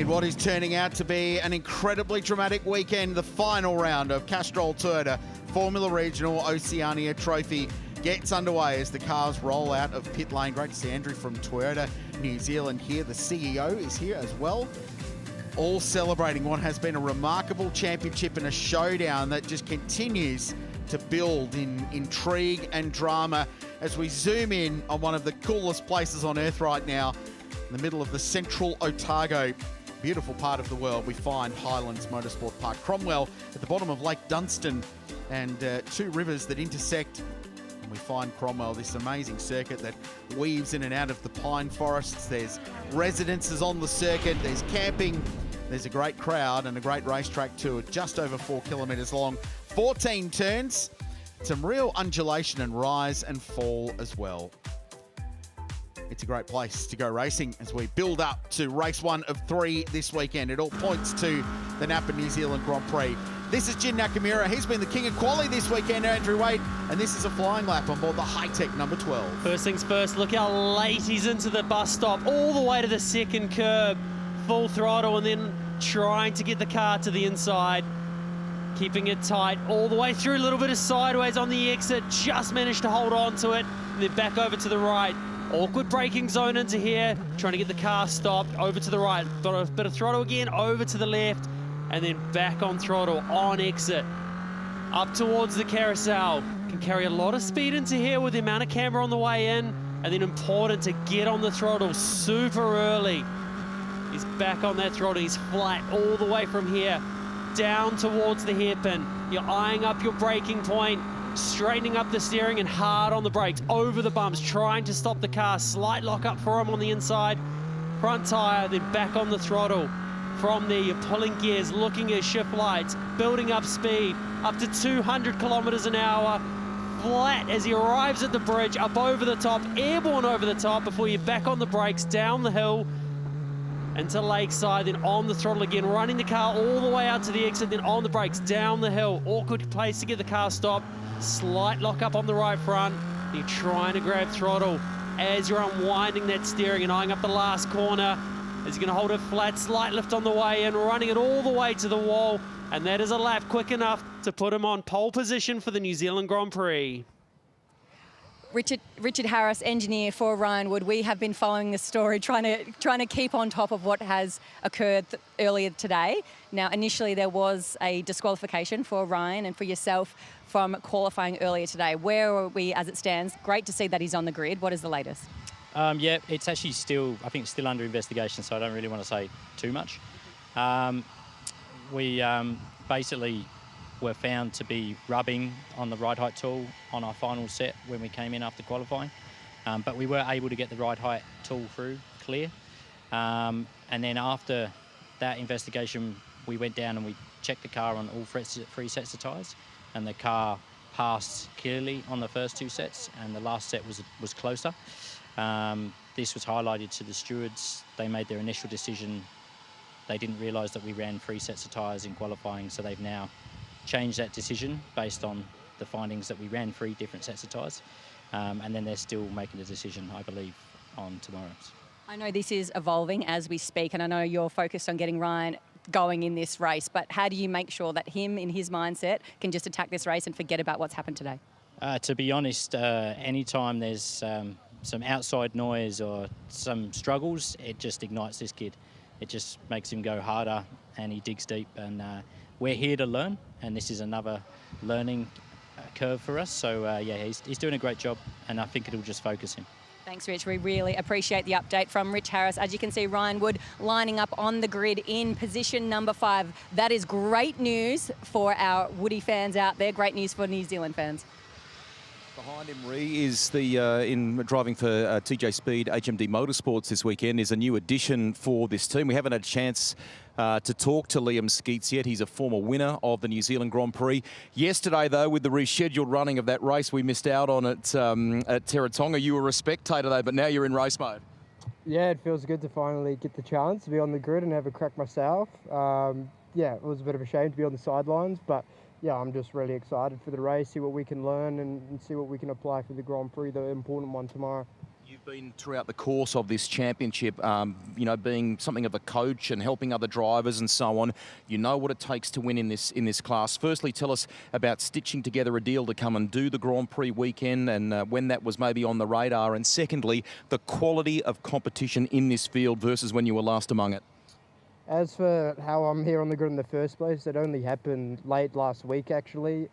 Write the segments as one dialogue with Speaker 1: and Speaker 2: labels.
Speaker 1: In what is turning out to be an incredibly dramatic weekend, the final round of Castrol Toyota Formula Regional Oceania Trophy gets underway as the cars roll out of pit lane. Great to see Andrew from Toyota New Zealand here. The CEO is here as well. All celebrating what has been a remarkable championship and a showdown that just continues to build in intrigue and drama as we zoom in on one of the coolest places on earth right now, in the middle of the central Otago, beautiful part of the world. We find Highlands Motorsport Park, Cromwell at the bottom of Lake Dunstan, and two rivers that intersect. And we find Cromwell, this amazing circuit that weaves in and out of the pine forests. There's residences on the circuit, there's camping, there's a great crowd and a great racetrack too, just over 4 kilometres long, 14 turns, some real undulation and rise and fall as well. It's a great place to go racing as we build up to race 1 of 3 this weekend. It all points to the Napa New Zealand Grand Prix. This is Jin Nakamura. He's been the king of quali this weekend, Andrew Wade, and this is a flying lap on board the high-tech number 12.
Speaker 2: First things first, look how late he's into the bus stop, all the way to the second curb, full throttle, and then trying to get the car to the inside, keeping it tight all the way through, a little bit of sideways on the exit, just managed to hold on to it, and then back over to the right. Awkward braking zone into here, trying to get the car stopped, over to the right, got a bit of throttle again, over to the left, and then back on throttle, on exit, up towards the carousel. Can carry a lot of speed into here with the amount of camber on the way in, and then important to get on the throttle super early. He's back on that throttle, he's flat all the way from here, down towards the hairpin. You're eyeing up your braking point, straightening up the steering and hard on the brakes, over the bumps, trying to stop the car. Slight lock up for him on the inside. Front tyre, then back on the throttle. From there, you're pulling gears, looking at shift lights, building up speed, up to 200 kilometers an hour. Flat as he arrives at the bridge, up over the top, airborne over the top before you're back on the brakes, down the hill, into Lakeside, then on the throttle again, running the car all the way out to the exit, then on the brakes, down the hill. Awkward place to get the car stopped. Slight lock up on the right front. You're trying to grab throttle as you're unwinding that steering and eyeing up the last corner. As you're going to hold it flat, slight lift on the way in, running it all the way to the wall. And that is a lap quick enough to put him on pole position for the New Zealand Grand Prix.
Speaker 3: Richard Harris, engineer for Ryan Wood. We have been following this story, trying to keep on top of what has occurred earlier today. Now, initially there was a disqualification for Ryan and for yourself from qualifying earlier today. Where are we as it stands? Great to see that he's on the grid. What is the latest?
Speaker 4: Yeah, it's actually still, I think it's still under investigation, so I don't really want to say too much. We basically were found to be rubbing on the ride height tool on our final set when we came in after qualifying. But we were able to get the ride height tool through clear. And then after that investigation, we went down and we checked the car on all 3 sets of tyres, and the car passed clearly on the first 2 sets, and the last set was closer. This was highlighted to the stewards. They made their initial decision. They didn't realise that we ran 3 sets of tyres in qualifying, so they've now changed that decision based on the findings that we ran 3 different sets of tyres. And then they're still making a decision, I believe, on tomorrow's.
Speaker 3: I know this is evolving as we speak, and I know you're focused on getting Ryan going in this race, but how do you make sure that him, in his mindset, can just attack this race and forget about what's happened today?
Speaker 4: To be honest, anytime there's some outside noise or some struggles, it just ignites this kid. It just makes him go harder, and he digs deep, and we're here to learn, and this is another learning curve for us. So yeah, he's doing a great job, and I think it'll just focus him.
Speaker 3: Thanks, Rich. We really appreciate the update from Rich Harris. As you can see, Ryan Wood lining up on the grid in position number 5. That is great news for our Woody fans out there. Great news for New Zealand fans.
Speaker 5: Behind him, Ree, is the in driving for TJ Speed HMD Motorsports this weekend, is a new addition for this team. We haven't had a chance to talk to Liam Skeets yet. He's a former winner of the New Zealand Grand Prix. Yesterday, though, with the rescheduled running of that race, we missed out on it at Teretonga. You were a spectator, though, but now you're in race mode.
Speaker 6: Yeah, it feels good to finally get the chance to be on the grid and have a crack myself. Yeah, it was a bit of a shame to be on the sidelines, but yeah, I'm just really excited for the race, see what we can learn and see what we can apply for the Grand Prix, the important one tomorrow.
Speaker 5: You've You've been throughout the course of this championship, you know, being something of a coach and helping other drivers and so on. You know what it takes to win in this class. Firstly, tell us about stitching together a deal to come and do the Grand Prix weekend, and when that was maybe on the radar. And secondly, the quality of competition in this field versus when you were last among it.
Speaker 6: As for how I'm here on the grid in the first place, it only happened late last week actually.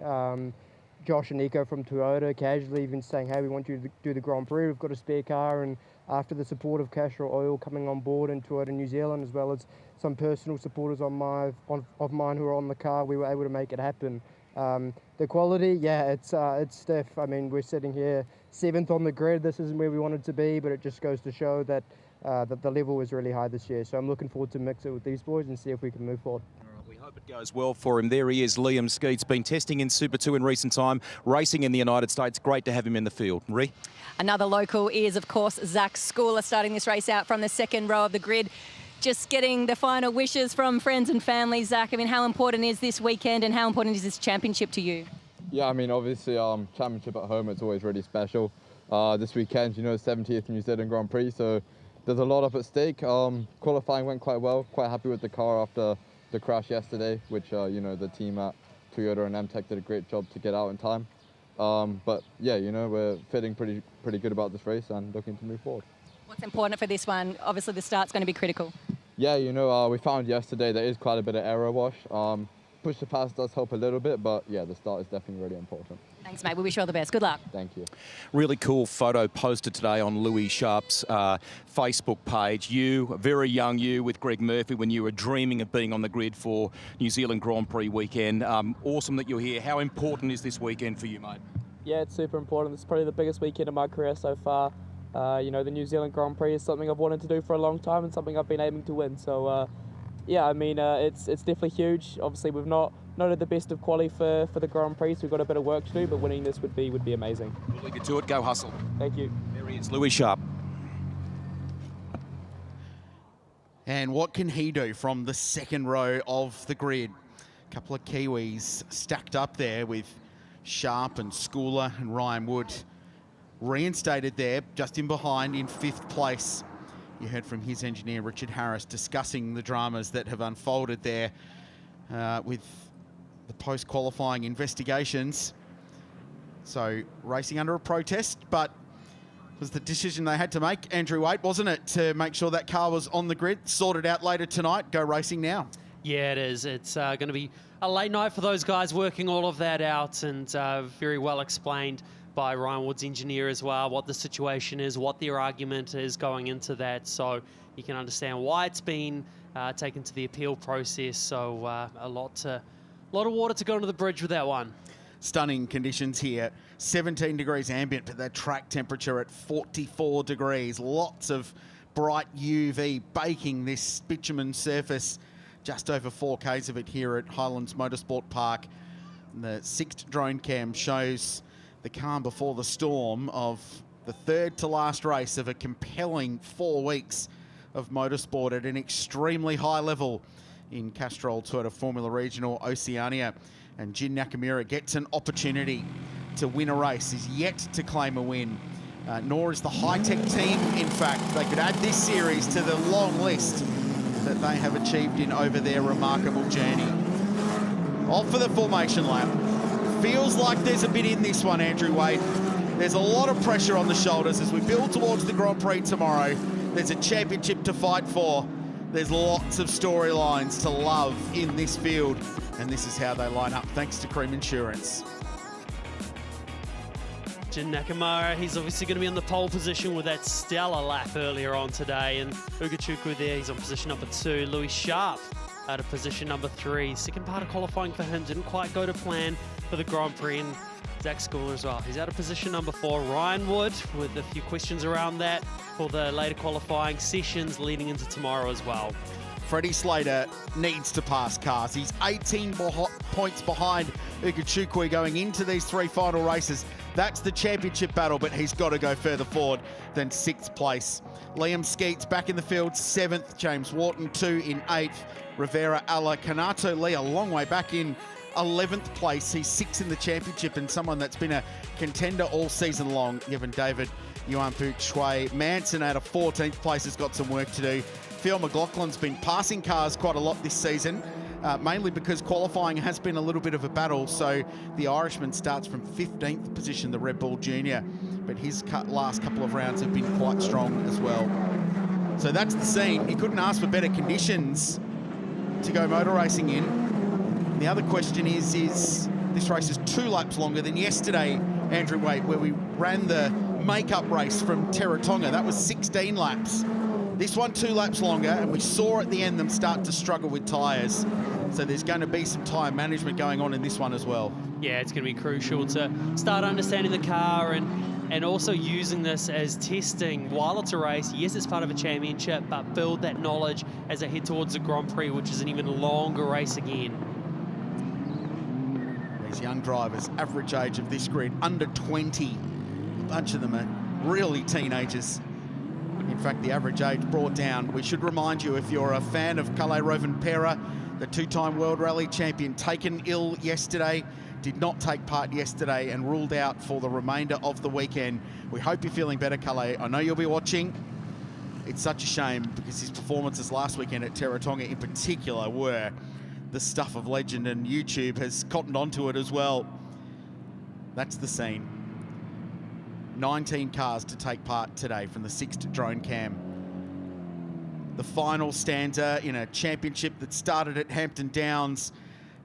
Speaker 6: Josh and Nico from Toyota casually even saying, hey, we want you to do the Grand Prix, we've got a spare car, and after the support of Castrol Oil coming on board in Toyota New Zealand, as well as some personal supporters of mine who are on the car, we were able to make it happen. The quality, yeah, it's stiff. I mean, we're sitting here 7th on the grid. This isn't where we wanted to be, but it just goes to show that that the level was really high this year. So I'm looking forward to mix it with these boys and see if we can move forward.
Speaker 5: We hope it goes well for him. There he is, Liam Skeets, been testing in Super 2 in recent time, racing in the United States. Great to have him in the field. Ree?
Speaker 3: Another local is, of course, Zach Schooler, starting this race out from the second row of the grid. Just getting the final wishes from friends and family. Zach, I mean, how important is this weekend and how important is this championship to you?
Speaker 7: Yeah, I mean, obviously, championship at home, it's always really special. This weekend, you know, 70th New Zealand Grand Prix, so there's a lot up at stake. Qualifying went quite well. Quite happy with the car after the crash yesterday, which, you know, the team at Toyota and MTech did a great job to get out in time. But yeah, you know, we're feeling pretty good about this race and looking to move forward.
Speaker 3: What's important for this one? Obviously, the start's going to be critical.
Speaker 7: Yeah, you know, we found yesterday there is quite a bit of error wash. Push to pass does help a little bit, but yeah, the start is definitely really important.
Speaker 3: Thanks, mate. We wish you all the best. Good luck.
Speaker 7: Thank you.
Speaker 5: Really cool photo posted today on Louis Sharp's Facebook page. You, very young you, with Greg Murphy when you were dreaming of being on the grid for New Zealand Grand Prix weekend. Awesome that you're here. How important is this weekend for you, mate?
Speaker 8: Yeah, it's super important. It's probably the biggest weekend of my career so far. You know, the New Zealand Grand Prix is something I've wanted to do for a long time and something I've been aiming to win. So, yeah, I mean, it's definitely huge. Obviously, we've not had the best of quali for the Grand Prix, so we've got a bit of work to do, but winning this would be amazing.
Speaker 5: We'll leave you to it. Go hustle.
Speaker 8: Thank you.
Speaker 5: There he is, Louis Sharp.
Speaker 1: And what can he do from the second row of the grid? A couple of Kiwis stacked up there with Sharp and Schooler and Ryan Wood. Reinstated there, just in behind in 5th place. You heard from his engineer, Richard Harris, discussing the dramas that have unfolded there with the post-qualifying investigations. So racing under a protest, but it was the decision they had to make, Andrew Waite, wasn't it, to make sure that car was on the grid, sorted out later tonight, go racing now.
Speaker 2: Yeah, it is. It's going to be a late night for those guys working all of that out, and very well explained by Ryan Wood's engineer as well, what the situation is, what their argument is going into that. So you can understand why it's been taken to the appeal process. So a lot of water to go under the bridge with that one.
Speaker 1: Stunning conditions here. 17 degrees ambient, but that track temperature at 44 degrees. Lots of bright UV baking this bitumen surface. Just over 4Ks of it here at Highlands Motorsport Park. And the 6th drone cam shows the calm before the storm of the 3rd to last race of a compelling 4 weeks of motorsport at an extremely high level in Castrol Toyota Formula Regional Oceania. And Jin Nakamura gets an opportunity to win a race. He's yet to claim a win, nor is the high-tech team. In fact, they could add this series to the long list that they have achieved in over their remarkable journey. Off for the formation lap. Feels like there's a bit in this one, Andrew Waite. There's a lot of pressure on the shoulders as we build towards the Grand Prix tomorrow. There's a championship to fight for. There's lots of storylines to love in this field. And this is how they line up, thanks to Cream Insurance.
Speaker 2: Jin Nakamura, he's obviously going to be in the pole position with that stellar lap earlier on today. And Ugachukwu there, he's on position number 2. Louis Sharp out of position number 3. Second part of qualifying for him didn't quite go to plan for the Grand Prix, and Zach Schooler as well. He's out of position number 4. Ryan Wood with a few questions around that for the later qualifying sessions leading into tomorrow as well.
Speaker 1: Freddie Slater needs to pass cars. He's 18 points behind Ugachukwu going into these 3 final races. That's the championship battle, but he's got to go further forward than 6th place. Liam Skeets back in the field, 7th. James Wharton, 2 in 8th. Rivera Alla Kanato Lee a long way back in 11th place. He's 6th in the championship and someone that's been a contender all season long. Evan David Yuan Pu Chui. Manson out of 14th place has got some work to do. Phil McLaughlin's been passing cars quite a lot this season, mainly because qualifying has been a little bit of a battle. So the Irishman starts from 15th position, the Red Bull Junior, but his last couple of rounds have been quite strong as well. So that's the scene. He couldn't ask for better conditions to go motor racing in. And the other question is this race is 2 laps longer than yesterday, Andrew Waite, where we ran the makeup race from Terratonga. That was 16 laps. This one 2 laps longer, and we saw at the end them start to struggle with tyres. So there's going to be some tyre management going on in this one as well.
Speaker 2: Yeah, it's going to be crucial to start understanding the car and also using this as testing while it's a race. Yes, it's part of a championship, but build that knowledge as they head towards the Grand Prix, which is an even longer race again.
Speaker 1: These young drivers, average age of this grid, under 20. A bunch of them are really teenagers. In fact, the average age brought down. We should remind you, if you're a fan of Kalle Rovanperä, the 2-time World Rally champion, taken ill yesterday, did not take part yesterday and ruled out for the remainder of the weekend. We hope you're feeling better, Kalle. I know you'll be watching. It's such a shame because his performances last weekend at Terratonga in particular were the stuff of legend, and YouTube has cottoned onto it as well. That's the scene. 19 cars to take part today from the 6th drone cam. The final stanza in a championship that started at Hampton Downs,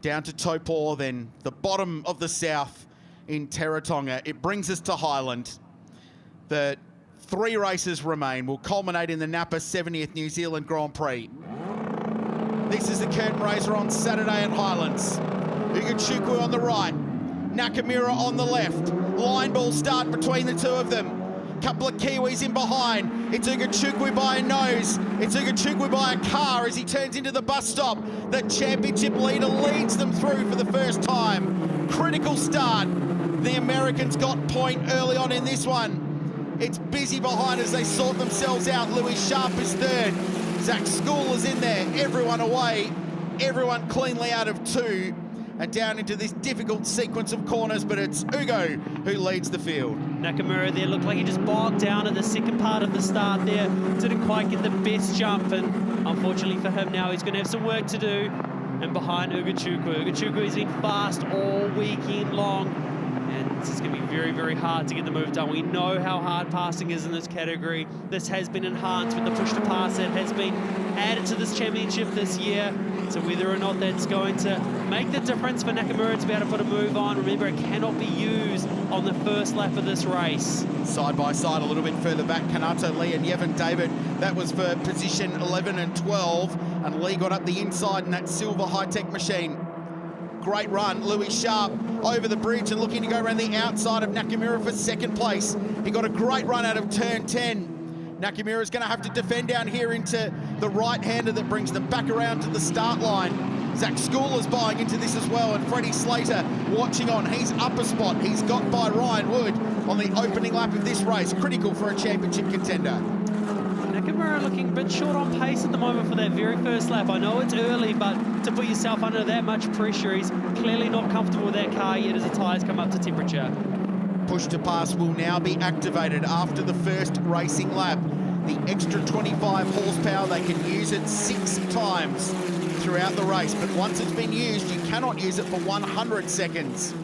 Speaker 1: down to Taupo, then the bottom of the south in Terratonga. It brings us to Highland. The 3 races remain, will culminate in the Napa 70th New Zealand Grand Prix. This is the curtain raiser on Saturday at Highlands. Ugachukwu on the right, Nakamura on the left. Line ball start between the two of them. Couple of Kiwis in behind. It's Ugachukwu by a nose. It's Ugachukwu by a car as he turns into the bus stop. The championship leader leads them through for the first time. Critical start. The Americans got point early on in this one. It's busy behind as they sort themselves out. Louis Sharp is third. Zach School is in there. Everyone away. Everyone cleanly out of 2. And down into this difficult sequence of corners, but it's Ugo who leads the field.
Speaker 2: Nakamura there looked like he just bogged down at the second part of the start there. Didn't quite get the best jump, and unfortunately for him now, he's going to have some work to do. And behind Ugachukwu. Ugachukwu has been fast all weekend long, and this is going to be very, very hard to get the move done. We know how hard passing is in this category. This has been enhanced with the push to pass that has been added to this championship this year. So whether or not that's going to make the difference for Nakamura to be able to put a move on, remember it cannot be used on the first lap of this race.
Speaker 1: Side by side a little bit further back, Kanato Lee and Yevon David. That was for position 11 and 12. And Lee got up the inside in that silver high-tech machine. Great run. Louis Sharp over the bridge and looking to go around the outside of Nakamura for second place. He got a great run out of turn 10. Nakamura's going to have to defend down here into the right-hander that brings them back around to the start line. Zach School is buying into this as well, and Freddie Slater watching on. He's up a spot. He's got by Ryan Wood on the opening lap of this race. Critical for a championship contender.
Speaker 2: Nakamura looking a bit short on pace at the moment for that very first lap. I know it's early, but to put yourself under that much pressure, he's clearly not comfortable with that car yet as the tyres come up to temperature.
Speaker 1: Push to pass will now be activated after the first racing lap. The extra 25 horsepower, they can use it 6 times throughout the race, but once it's been used, you cannot use it for 100 seconds.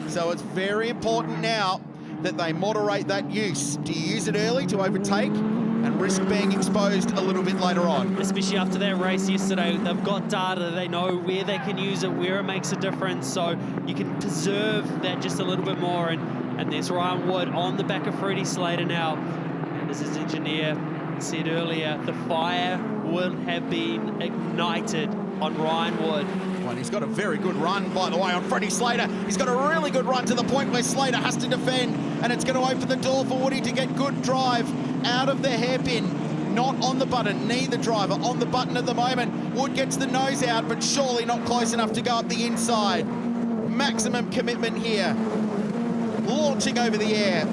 Speaker 1: So it's very important now that they moderate that use. Do you use it early to overtake and risk being exposed a little bit later on?
Speaker 2: Especially after that race yesterday, they've got data, they know where they can use it, where it makes a difference, so you can preserve that just a little bit more. And there's Ryan Wood on the back of Freddie Slater now. And as his engineer said earlier, the fire will have been ignited on Ryan Wood.
Speaker 1: Well, he's got a very good run, by the way, on Freddie Slater. He's got a really good run to the point where Slater has to defend, and it's going to open the door for Woody to get good drive out of the hairpin. Not on the button, neither driver on the button at the moment. Wood gets the nose out, but surely not close enough to go up the inside. Maximum commitment here. Launching over the air,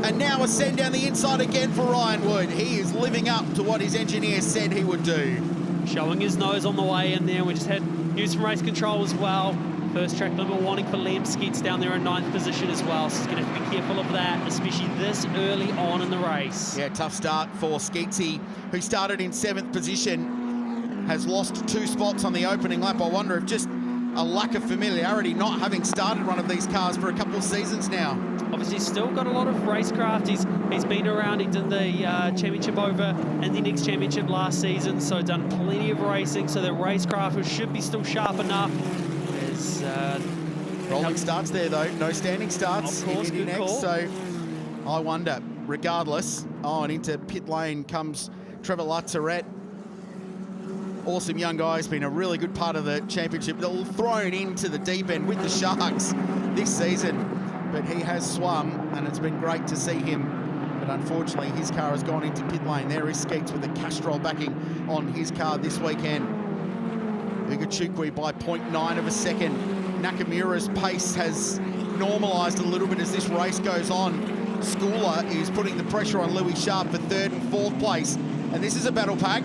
Speaker 1: and now a send down the inside again for Ryan Wood. He is living up to what his engineer said he would do.
Speaker 2: Showing his nose on the way in there. We just had news from race control as well. First track limit warning for Liam Skeets down there in 9th position as well, so he's going to have to be careful of that, especially this early on in the race.
Speaker 1: Yeah, tough start for Skeetsy, who started in 7th position, has lost 2 spots on the opening lap. I wonder if just a lack of familiarity, not having started one of these cars for a couple of seasons now.
Speaker 2: Obviously still got a lot of racecraft. He's been around, he did the championship over and the next championship last season, so done plenty of racing, so the racecraft should be still sharp enough. There's
Speaker 1: rolling starts there though, no standing starts.
Speaker 2: Of course, good call.
Speaker 1: So I wonder, regardless. Oh, and into pit lane comes Trevor Lazaret. Awesome young guy, has been a really good part of the championship. They're all thrown into the deep end with the Sharks this season, but he has swum, and it's been great to see him. But unfortunately, his car has gone into pit lane. There is Skeets with the Castrol backing on his car this weekend. Ugachukwu by 0.9 of a second. Nakamura's pace has normalised a little bit as this race goes on. Schooler is putting the pressure on Louis Sharp for 3rd and 4th place, and this is a battle pack.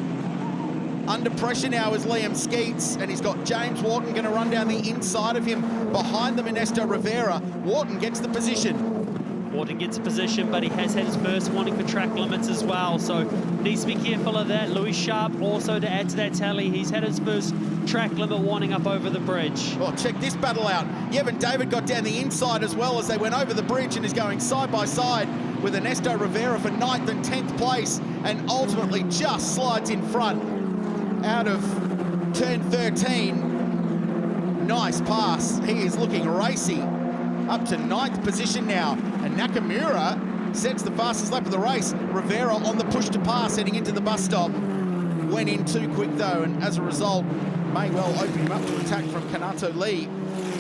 Speaker 1: Under pressure now is Liam Skeets, and he's got James Wharton going to run down the inside of him. Behind them, Ernesto Rivera. Wharton gets the position.
Speaker 2: Wharton gets a position, but he has had his first warning for track limits as well, so needs to be careful of that. Louis Sharp also to add to that tally. He's had his first track limit warning up over the bridge.
Speaker 1: Well, check this battle out. Yevon David got down the inside as well as they went over the bridge and is going side by side with Ernesto Rivera for 9th and 10th place, and ultimately just slides in front out of turn 13. Nice pass. He is looking racy. Up to 9th position now, and Nakamura sets the fastest lap of the race. Rivera on the push to pass heading into the bus stop. Went in too quick though, and as a result may well open him up to attack from Kanato Lee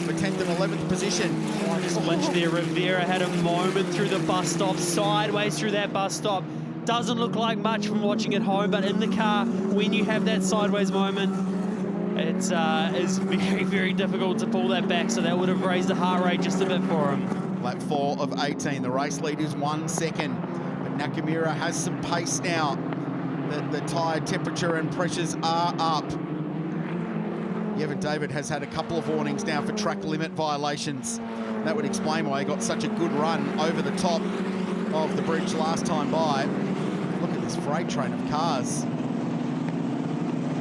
Speaker 1: for 10th and 11th position.
Speaker 2: Nice clinch there. Rivera had a moment through the bus stop, sideways through that bus stop. Doesn't look like much from watching at home, but in the car, when you have that sideways moment, it is very, very difficult to pull that back, so that would have raised the heart rate just a bit for him.
Speaker 1: Lap 4 of 18. The race lead is 1 second, but Nakamura has some pace now. The tyre temperature and pressures are up. Yevon David has had a couple of warnings now for track limit violations. That would explain why he got such a good run over the top of the bridge last time by. Look at this freight train of cars.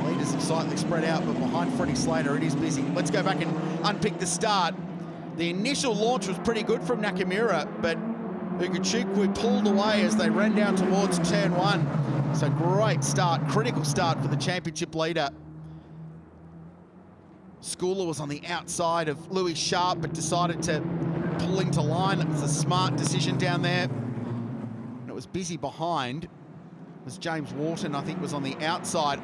Speaker 1: Leaders have slightly spread out, but behind Freddie Slater it is busy. Let's go back and unpick the start. The initial launch was pretty good from Nakamura, but Ugachukwu pulled away as they ran down towards turn 1. So great start, critical start for the championship leader. Schooler was on the outside of Louis Sharp, but decided to pull into line. It was a smart decision down there. And it was busy behind. It was James Wharton, I think, was on the outside.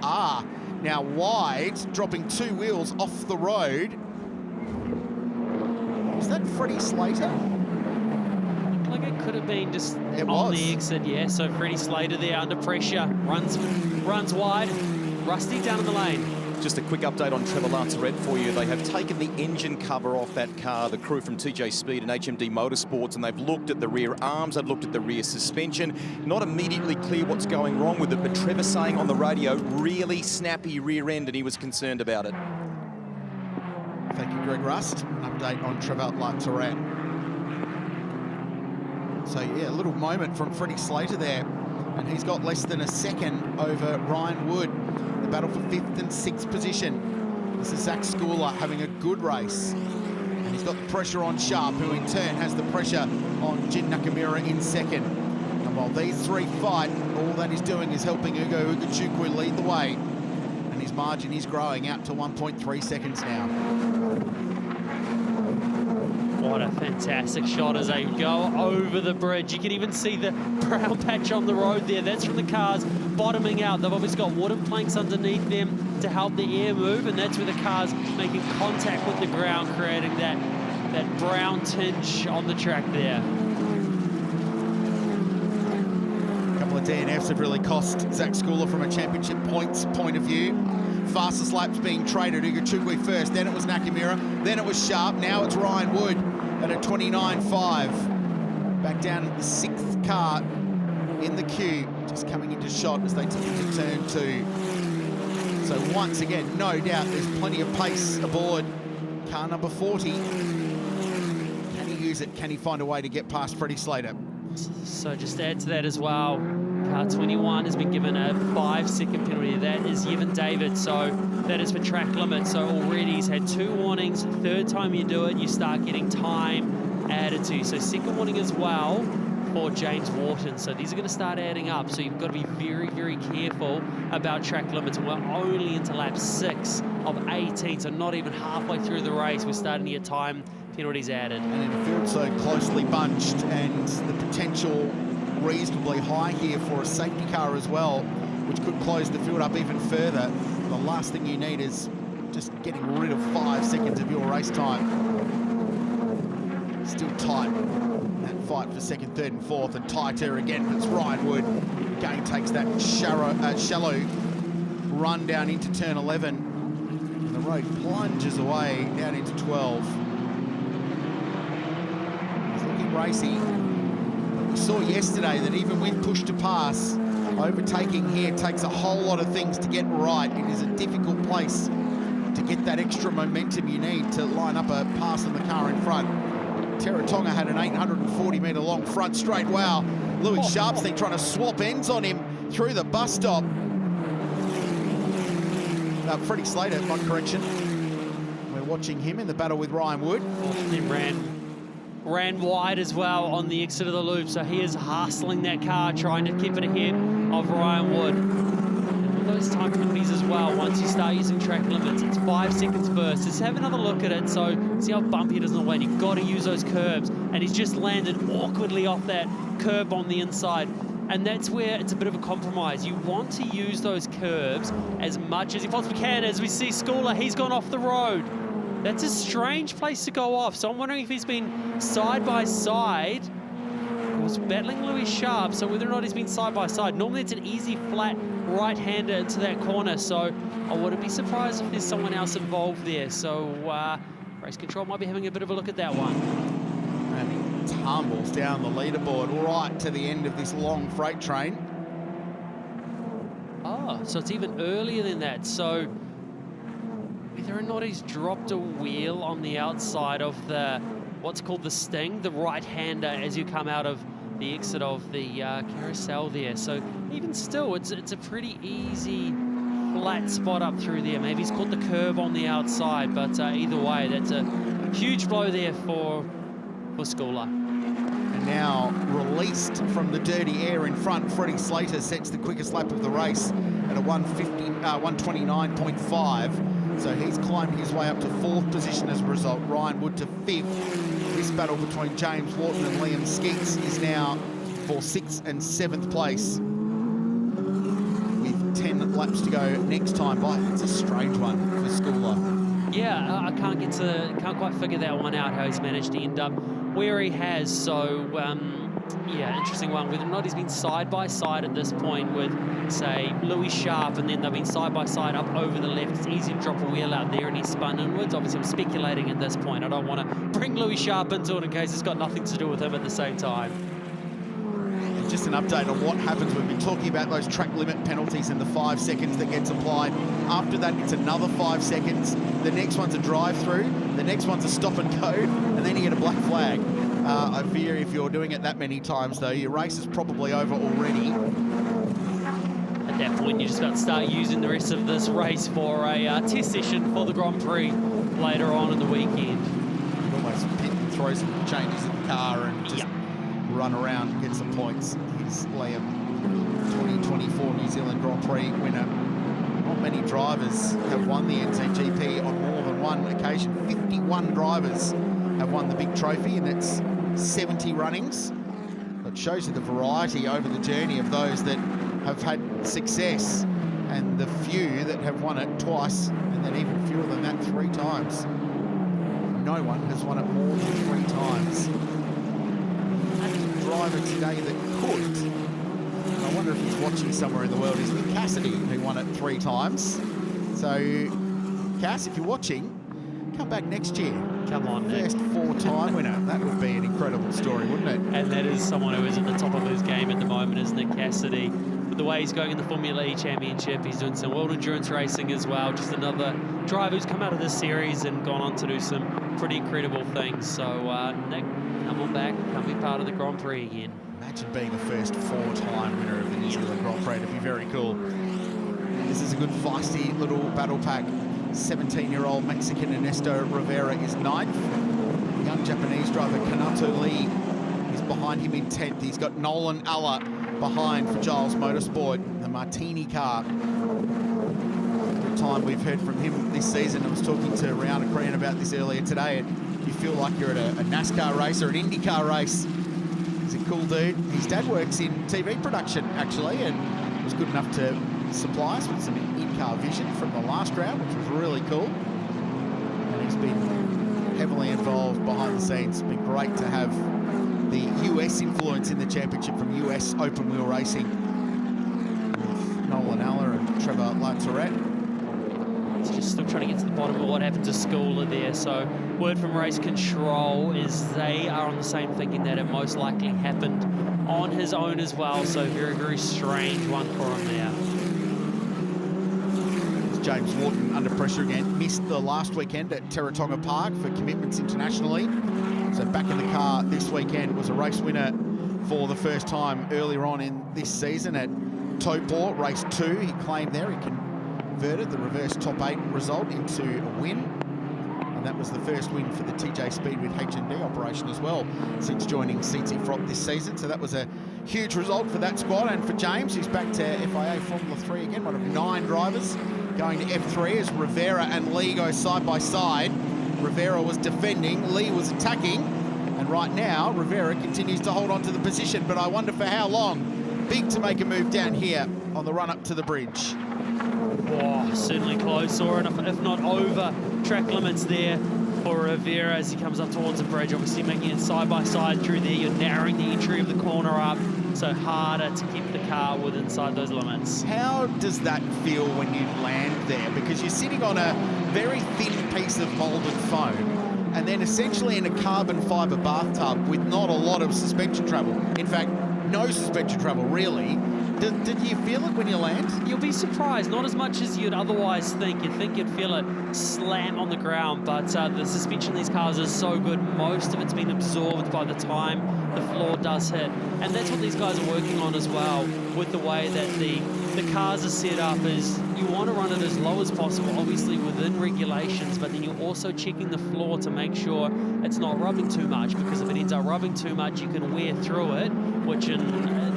Speaker 1: Now wide, dropping 2 wheels off the road. Was that Freddie Slater?
Speaker 2: Looked like it could have been just on the exit, yeah. So Freddie Slater there under pressure, runs wide. Rusty down in the lane.
Speaker 5: Just a quick update on Trevor Lazaret for you. They have taken the engine cover off that car, the crew from TJ Speed and HMD Motorsports, and they've looked at the rear arms, they've looked at the rear suspension. Not immediately clear what's going wrong with it, but Trevor saying on the radio, really snappy rear end, and he was concerned about it.
Speaker 1: Thank you, Greg Rust. An update on Trevor Lazaret. So, yeah, a little moment from Freddie Slater there, and he's got less than a second over Ryan Wood. The battle for 5th and 6th position. This is Zach Schooler having a good race. And he's got the pressure on Sharp, who in turn has the pressure on Jin Nakamura in 2nd. And while these 3 fight, all that is doing is helping Ugachukwu lead the way. And his margin is growing out to 1.3 seconds now.
Speaker 2: What a fantastic shot as they go over the bridge. You can even see the brown patch on the road there. That's from the cars bottoming out. They've obviously got wooden planks underneath them to help the air move, and that's where the car's making contact with the ground, creating that brown tinge on the track there.
Speaker 1: A couple of DNFs have really cost Zach Schooler from a championship points point of view. Fastest laps being traded, Ugachukwu first, then it was Nakamura, then it was Sharp, now it's Ryan Wood at a 29.5. Back down at the 6th car in the queue, just coming into shot as they take into turn 2. So once again, no doubt there's plenty of pace aboard Car number 40. Can he use it? Can he find a way to get past Freddie Slater?
Speaker 2: So just to add to that as well, car 21 has been given a 5-second penalty. That is Yevon David, so that is for track limit. So already he's had 2 warnings. Third time you do it, you start getting time added to you. So second warning as well for James Wharton. So these are going to start adding up. So you've got to be very, very careful about track limits. And we're only into lap 6 of 18, so not even halfway through the race, we're starting to get time penalties added.
Speaker 1: And in a field so closely bunched and the potential reasonably high here for a safety car as well, which could close the field up even further, the last thing you need is just getting rid of 5 seconds of your race time. Still tight, that fight for second, third and fourth, and tighter again. It's Ryan Wood. Again takes that shallow run down into turn 11. And the road plunges away down into 12. He's looking racy. We saw yesterday that even with push to pass, overtaking here takes a whole lot of things to get right. It is a difficult place to get that extra momentum you need to line up a pass on the car in front. Teratonga had an 840-metre long front straight. Wow, Louis Sharpstein trying to swap ends on him through the bus stop. Freddie Slater, my correction. We're watching him in the battle with Ryan Wood.
Speaker 2: He ran wide as well on the exit of the loop, so he is hustling that car, trying to keep it ahead of Ryan Wood. And all those time penalties as well, once you start using track limits, it's 5 seconds first. Just have another look at it, so see how bumpy it is on the way. You've got to use those curbs, and he's just landed awkwardly off that curb on the inside. And that's where it's a bit of a compromise. You want to use those curbs as much as you possibly can. As we see Schooler, he's gone off the road. That's a strange place to go off. So I'm wondering if he's been side by side. He was battling Louis Sharp, so whether or not he's been side by side. Normally it's an easy, flat right-hander into that corner. So I wouldn't be surprised if there's someone else involved there. So race control might be having a bit of a look at that one.
Speaker 1: And he tumbles down the leaderboard right to the end of this long freight train.
Speaker 2: Oh, so it's even earlier than that. So whether or not he's dropped a wheel on the outside of the, what's called the sting, the right-hander as you come out of the exit of the carousel there. So even still, it's a pretty easy flat spot up through there. Maybe he's caught the curb on the outside, but either way, that's a huge blow there for Schooler.
Speaker 1: And now released from the dirty air in front, Freddie Slater sets the quickest lap of the race at a 129.5. So he's climbed his way up to 4th position as a result. Ryan Wood to 5th. This battle between James Wharton and Liam Skeets is now for 6th and 7th place, with 10 laps to go next time by. It's a strange one for Schooler.
Speaker 2: Yeah, I can't quite figure that one out, how he's managed to end up where he has. So yeah, interesting one. Whether or not he's been side by side at this point with, say, Louis Sharp, and then they've been side by side up over the left. It's easy to drop a wheel out there, and he's spun inwards. Obviously, I'm speculating at this point. I don't want to bring Louis Sharp into it in case it's got nothing to do with him at the same time.
Speaker 1: Just an update on what happens. We've been talking about those track limit penalties and the 5 seconds that gets applied. After that, it's another 5 seconds. The next one's a drive-through. The next one's a stop and go, and then you get a black flag. I fear if you're doing it that many times, though, your race is probably over already.
Speaker 2: At that point, you're just about to start using the rest of this race for a test session for the Grand Prix later on in the weekend.
Speaker 1: Almost pit and throw some changes in the car and just run around and get some points. Here's Liam, 2024 New Zealand Grand Prix winner. Not many drivers have won the NZGP on more than one occasion. 51 drivers have won the big trophy, and it's 70 runnings. It shows you the variety over the journey of those that have had success, and the few that have won it twice, and then even fewer than that 3 times. No one has won it more than 3 times. And a driver today that could, and I wonder if he's watching somewhere in the world, is Nick Cassidy, who won it 3 times. So, Cass, if you're watching, come back next year.
Speaker 2: Come on, Nick.
Speaker 1: First 4-time winner. That would be an incredible story, wouldn't it?
Speaker 2: And that is someone who is at the top of his game at the moment, is Nick Cassidy. The the way he's going in the Formula E Championship. He's doing some World Endurance racing as well. Just another driver who's come out of this series and gone on to do some pretty incredible things. So, Nick, come on back, come be part of the Grand Prix again.
Speaker 1: Imagine being the first 4-time winner of the New Zealand Grand Prix. It'd be very cool. This is a good feisty little battle pack. 17-year-old Mexican Ernesto Rivera is 9th. Young Japanese driver Kanato Lee is behind him in 10th. He's got Nolan Alla behind for Giles Motorsport, the Martini car. Every time we've heard from him this season, I was talking to Rihanna Crean about this earlier today, and you feel like you're at a NASCAR race or an IndyCar race. He's a cool dude. His dad works in TV production, actually, and was good enough to supply us with some in-car vision from the last round, which was really cool. And he's been heavily involved behind the scenes. It's been great to have the US influence in the championship from US open wheel racing with Nolan Alla and Trevor Latourette.
Speaker 2: He's just still trying to get to the bottom of what happened to Schooler there. So word from race control is they are on the same thinking that it most likely happened on his own as well. So very, very strange one for him there.
Speaker 1: James Wharton under pressure again. Missed the last weekend at Terratonga Park for commitments internationally. So back in the car this weekend. Was a race winner for the first time earlier on in this season at Taupō, race 2. He claimed there he converted the reverse top 8 result into a win. And that was the first win for the TJ Speed with H&D operation as well since joining CTFROT this season. So that was a huge result for that squad. And for James, who's back to FIA Formula 3 again, one of 9 drivers going to F3 as Rivera and Lee go side by side. Rivera was defending, Lee was attacking, and right now Rivera continues to hold on to the position, but I wonder for how long. Big to make a move down here on the run up to the bridge.
Speaker 2: Oh, certainly close, or if not over track limits there for Rivera as he comes up towards the bridge. Obviously making it side by side through there. You're narrowing the entry of the corner up, so harder to keep the car within inside those limits.
Speaker 1: How does that feel when you land there? Because you're sitting on a very thin piece of molded foam and then essentially in a carbon fiber bathtub with not a lot of suspension travel. In fact, no suspension travel really. Did you feel it when you land?
Speaker 2: You'll be surprised, not as much as you'd otherwise think. You'd think you'd feel it slam on the ground, but the suspension in these cars is so good. Most of it's been absorbed by the time the floor does hit. And that's what these guys are working on as well with the way that the cars are set up is you want to run it as low as possible, obviously within regulations, but then you're also checking the floor to make sure it's not rubbing too much, because if it ends up rubbing too much, you can wear through it, which in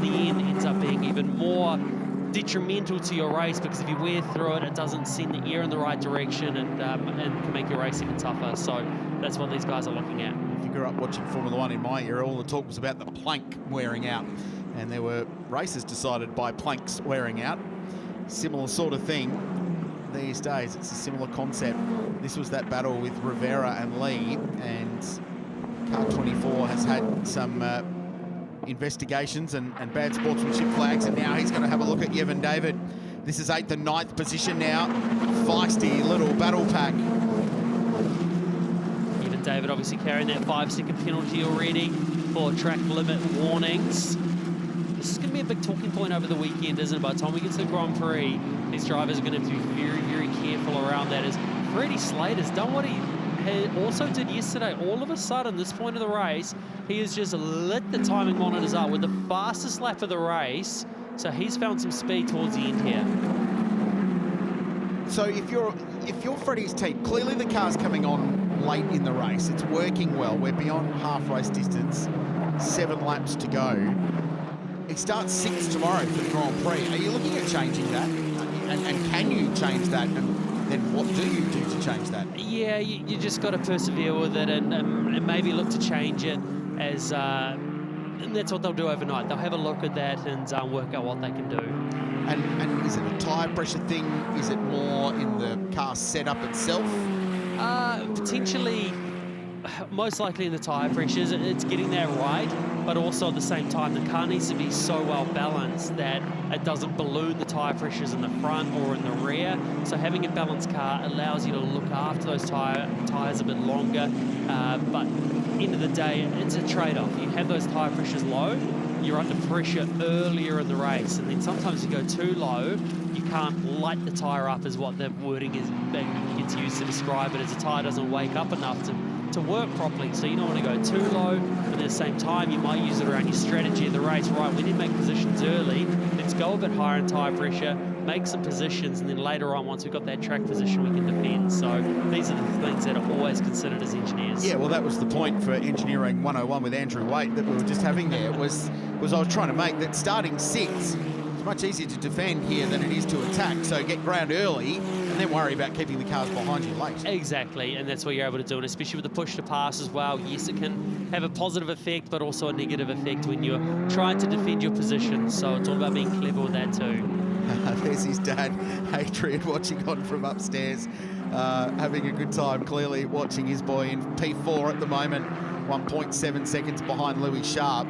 Speaker 2: the end ends up being even more detrimental to your race, because if you wear through it, it doesn't send the air in the right direction and can make your race even tougher. So that's what these guys are looking at.
Speaker 1: If you grew up watching Formula 1 in my era, all the talk was about the plank wearing out, and there were races decided by planks wearing out. Similar sort of thing these days. It's a similar concept. This was that battle with Rivera and Lee, and Car 24 has had some investigations and bad sportsmanship flags, and now he's going to have a look at Yevon David. This is 8th and 9th position now. Feisty little battle pack.
Speaker 2: Yevon David obviously carrying that 5-second penalty already for track limit warnings. This is going to be a big talking point over the weekend, isn't it? By the time we get to the Grand Prix, these drivers are going to have to be very, very careful around that. As Freddie Slater's done what he also did yesterday. All of a sudden, this point of the race, he has just lit the timing monitors up with the fastest lap of the race. So he's found some speed towards the end here.
Speaker 1: So if you're Freddie's team, clearly the car's coming on late in the race. It's working well. We're beyond half race distance, 7 laps to go. It starts 6th tomorrow for the Grand Prix. Are you looking at changing that? And can you change that? And then what do you do to change that?
Speaker 2: Yeah, you just got to persevere with it and maybe look to change it as... and that's what they'll do overnight. They'll have a look at that and work out what they can do.
Speaker 1: And is it a tyre pressure thing? Is it more in the car setup itself?
Speaker 2: Potentially, most likely in the tyre pressures. It's getting that right, but also at the same time, the car needs to be so well balanced that it doesn't balloon the tyre pressures in the front or in the rear. So having a balanced car allows you to look after those tyres a bit longer. But end of the day, it's a trade-off. You have those tyre pressures low, you're under pressure earlier in the race, and then sometimes you go too low, you can't light the tyre up, is what the wording is gets used to describe it, as the tyre doesn't wake up enough to work properly. So you don't want to go too low, but at the same time you might use it around your strategy of the race. Right, we need to make positions early, let's go a bit higher in tyre pressure, make some positions, and then later on, once we've got that track position, we can defend. So these are the things that are always considered as engineers.
Speaker 1: Yeah, well, that was the point for Engineering 101 with Andrew Waite that we were just having there, was I was trying to make that starting six, it's much easier to defend here than it is to attack. So get ground early and then worry about keeping the cars behind you late.
Speaker 2: Exactly, and that's what you're able to do, and especially with the push to pass as well. Yes, it can have a positive effect, but also a negative effect when you're trying to defend your position. So it's all about being clever with that too.
Speaker 1: There's his dad, Adrian, watching on from upstairs, having a good time, clearly watching his boy in P4 at the moment, 1.7 seconds behind Louis Sharp.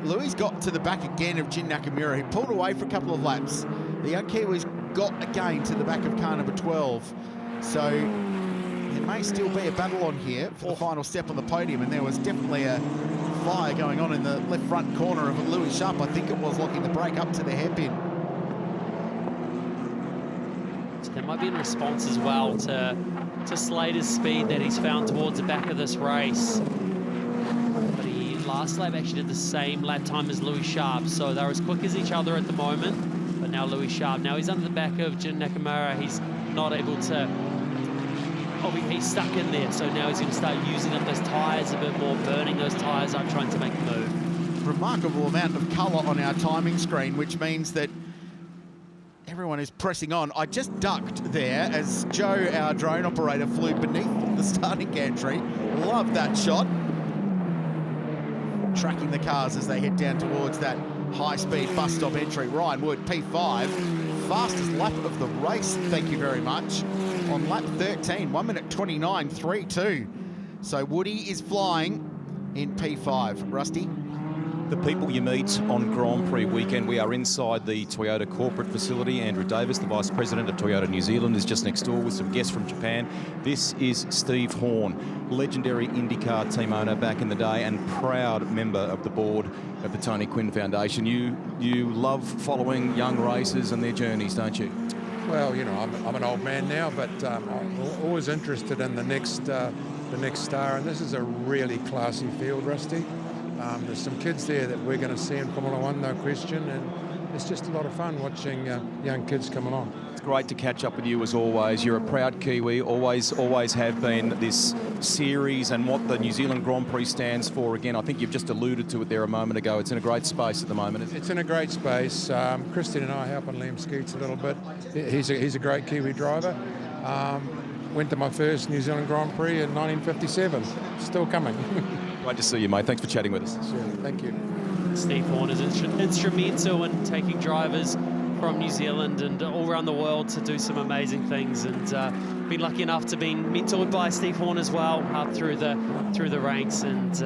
Speaker 1: Louis got to the back again of Jin Nakamura. He pulled away for a couple of laps. The young Kiwi's got again to the back of car number 12. So there may still be a battle on here for the final step on the podium, and there was definitely a fire going on in the left front corner of Louis Sharp. I think it was locking the brake up to the hairpin.
Speaker 2: So that might be in response as well to Slater's speed that he's found towards the back of this race. But he last lap actually did the same lap time as Louis Sharp, so they're as quick as each other at the moment. But now Louis Sharp, now he's under the back of Jin Nakamura. He's not able to, he's stuck in there. So now he's going to start using up those tyres a bit more, burning those tyres up, trying to make a move.
Speaker 1: Remarkable amount of colour on our timing screen, which means that everyone is pressing on. I just ducked there as Joe, our drone operator, flew beneath the starting gantry. Love that shot. Tracking the cars as they head down towards that high-speed bus stop entry. Ryan Wood, P5, fastest lap of the race, thank you very much, on lap 13, 1 minute 29.32. So Woody is flying in P5. Rusty?
Speaker 5: The people you meet on Grand Prix weekend. We are inside the Toyota corporate facility. Andrew Davis, the Vice President of Toyota New Zealand, is just next door with some guests from Japan. This is Steve Horn, legendary IndyCar team owner back in the day and proud member of the board of the Tony Quinn Foundation. You love following young racers and their journeys, don't you?
Speaker 9: Well, you know, I'm an old man now, but I'm always interested in the next star, and this is a really classy field, Rusty. There's some kids there that we're going to see in Formula One, no question, and it's just a lot of fun watching young kids come along.
Speaker 5: It's great to catch up with you as always. You're a proud Kiwi, always have been. This series and what the New Zealand Grand Prix stands for, again, I think you've just alluded to it there a moment ago. It's in a great space at the moment, isn't it?
Speaker 9: It's in a great space. Christine and I helping Liam Skeets a little bit. He's a great Kiwi driver. Went to my first New Zealand Grand Prix in 1957. Still coming.
Speaker 5: Great to see you, mate. Thanks for chatting with us.
Speaker 9: Sure. Thank you.
Speaker 2: Steve Horn is instrumental in taking drivers from New Zealand and all around the world to do some amazing things, and been lucky enough to be mentored by Steve Horn as well up through the ranks, and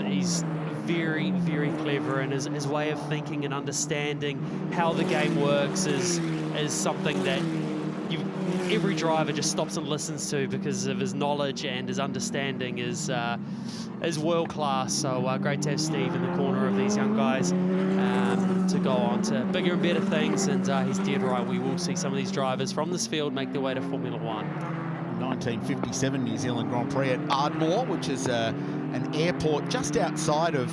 Speaker 2: he's very, very clever, and his way of thinking and understanding how the game works is something that every driver just stops and listens to, because of his knowledge and his understanding is world class. So great to have Steve in the corner of these young guys to go on to bigger and better things, and he's dead right. We will see some of these drivers from this field make their way to Formula One.
Speaker 1: 1957 New Zealand Grand Prix at Ardmore, which is an airport just outside of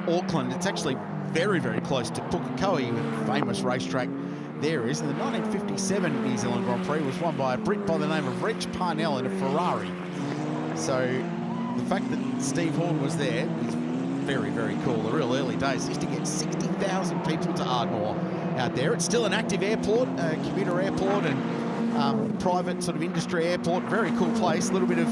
Speaker 1: Auckland. It's actually very, very close to Pukekohe, famous racetrack there is. And the 1957 New Zealand Grand Prix was won by a Brit by the name of Reg Parnell in a Ferrari. So the fact that Steve Horn was there is very, very cool. The real early days used to get 60,000 people to Ardmore out there. It's still an active airport, a commuter airport, and private sort of industry airport. Very cool place. A little bit of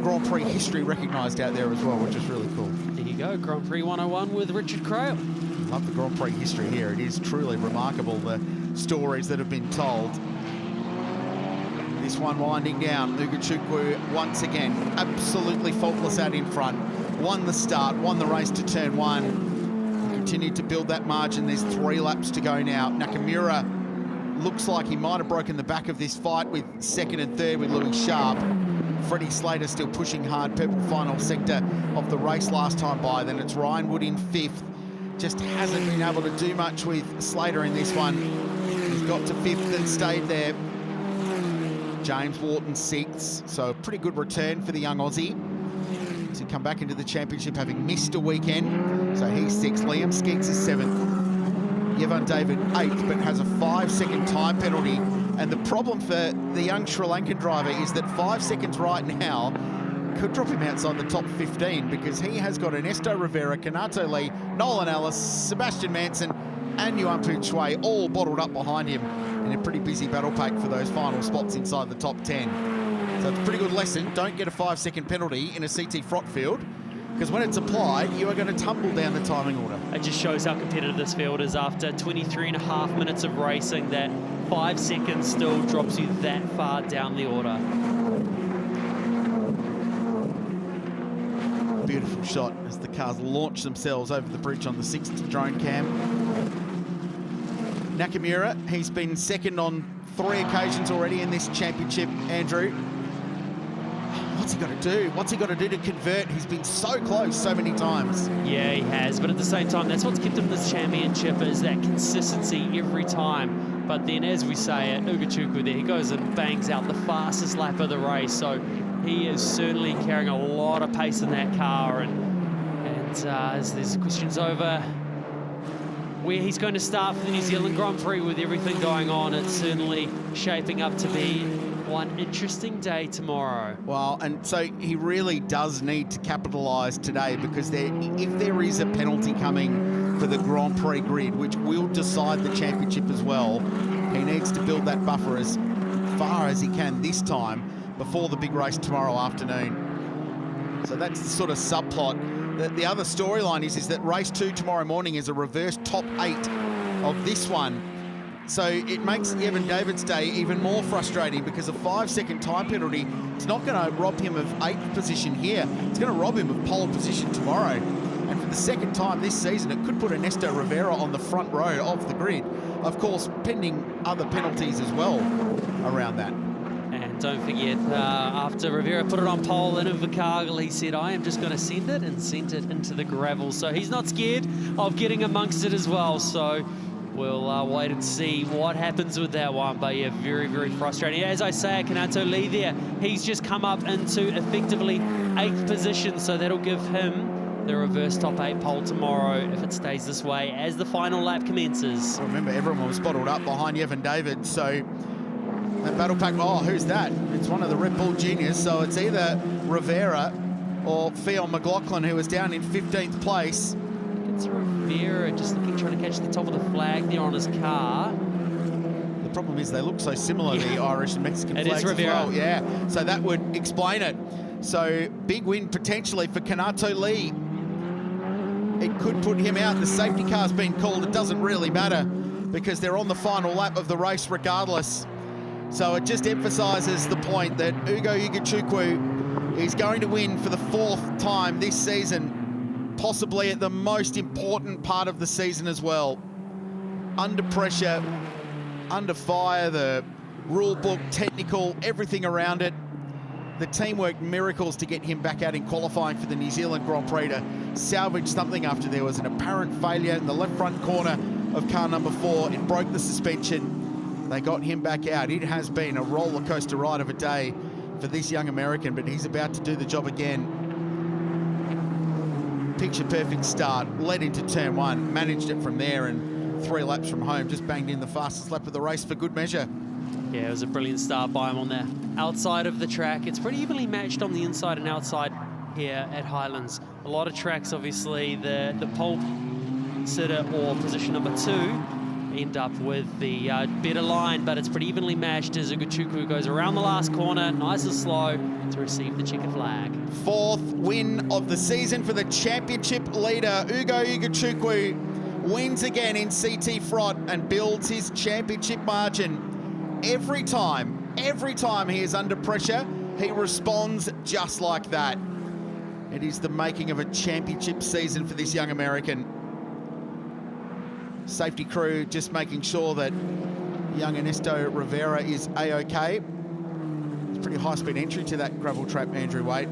Speaker 1: Grand Prix history recognised out there as well, which is really cool.
Speaker 2: There you go, Grand Prix 101 with Richard Crail.
Speaker 1: Love the Grand Prix history here. It is truly remarkable, the stories that have been told. This one winding down. Ugachukwu once again absolutely faultless out in front. Won the start, won the race to turn one. Continued to build that margin. There's 3 laps to go now. Nakamura looks like he might have broken the back of this fight with second and third with Louis Sharp. Freddie Slater still pushing hard. Purple final sector of the race last time by. Then it's Ryan Wood in 5th. just hasn't been able to do much with Slater in this one. He's got to 5th and stayed there. James Wharton 6th, so a pretty good return for the young Aussie to come back into the championship having missed a weekend. So he's 6th. Liam Skeets is 7th. Yevan David 8th, but has a 5-second time penalty. And the problem for the young Sri Lankan driver is that 5 seconds right now could drop him outside the top 15, because he has got Ernesto Rivera, Kanato Lee, Nolan Ellis, Sebastian Manson and Yuanpu Chue all bottled up behind him in a pretty busy battle pack for those final spots inside the top 10. So it's a pretty good lesson. Don't get a 5-second penalty in a CTFROT field, because when it's applied, you are going to tumble down the timing order.
Speaker 2: It just shows how competitive this field is. After 23.5 minutes of racing, that 5 seconds still drops you that far down the order.
Speaker 1: Beautiful shot as the cars launch themselves over the bridge on the 6th drone cam. Nakamura, he's been second on 3 occasions already in this championship, Andrew. What's he got to do? What's he got to do to convert? He's been so close so many times.
Speaker 2: Yeah, he has, but at the same time, that's what's kept him in this championship, is that consistency every time. But then, as we say, at Ugachukwu there, he goes and bangs out the fastest lap of the race, so he is certainly carrying a lot of pace in that car. And as there's questions over where he's going to start for the New Zealand Grand Prix with everything going on, it's certainly shaping up to be one interesting day tomorrow.
Speaker 1: Well, and so he really does need to capitalise today, because if there is a penalty coming for the Grand Prix grid, which will decide the championship as well, he needs to build that buffer as far as he can this time before the big race tomorrow afternoon. So that's the sort of subplot. The other storyline is that race 2 tomorrow morning is a reverse top 8 of this one. So it makes Evan David's day even more frustrating, because a 5-second time penalty, it's not going to rob him of 8th position here. It's going to rob him of pole position tomorrow. And for the second time this season, it could put Ernesto Rivera on the front row of the grid. Of course, pending other penalties as well around that.
Speaker 2: And don't forget, after Rivera put it on pole in Invercargill, he said, I am just going to send it, and sent it into the gravel. So he's not scared of getting amongst it as well. So we'll wait and see what happens with that one. But yeah, very, very frustrating. As I say, Kanato Lee there, he's just come up into effectively 8th position. So that'll give him the reverse top 8 pole tomorrow if it stays this way as the final lap commences.
Speaker 1: Remember, everyone was bottled up behind Evan David. So that battle pack, oh, who's that? It's one of the Red Bull juniors. So it's either Rivera or Fionn McLaughlin, who was down in 15th place.
Speaker 2: It's Rivera just trying to catch the top of the flag there on his car.
Speaker 1: The problem is they look so similar, the Irish and Mexican flags
Speaker 2: It is Rivera.
Speaker 1: as well. Yeah, so that would explain it. So big win potentially for Kanato Lee. It could put him out. The safety car's been called. It doesn't really matter, because they're on the final lap of the race regardless. So it just emphasises the point that Ugo Ugachukwu is going to win for the 4th time this season, possibly at the most important part of the season as well. Under pressure, under fire, the rule book, technical, everything around it. The team worked miracles to get him back out in qualifying for the New Zealand Grand Prix to salvage something after there was an apparent failure in the left front corner of car number 4. It broke the suspension. They got him back out. It has been a roller coaster ride of a day for this young American, but he's about to do the job again. Picture perfect start, led into turn 1, managed it from there, and 3 laps from home, just banged in the fastest lap of the race for good measure.
Speaker 2: Yeah, it was a brilliant start by him on the outside of the track. It's pretty evenly matched on the inside and outside here at Highlands. A lot of tracks, obviously, the pole sitter or position number 2 end up with the better line, but it's pretty evenly matched as Ugachukwu goes around the last corner, nice and slow, to receive the checkered flag.
Speaker 1: 4th win of the season for the championship leader. Ugo Ugachukwu wins again in CTFROT and builds his championship margin. Every time he is under pressure, he responds just like that. It is the making of a championship season for this young American. Safety crew just making sure that young Ernesto Rivera is A-OK. It's pretty high-speed entry to that gravel trap, Andrew Waite,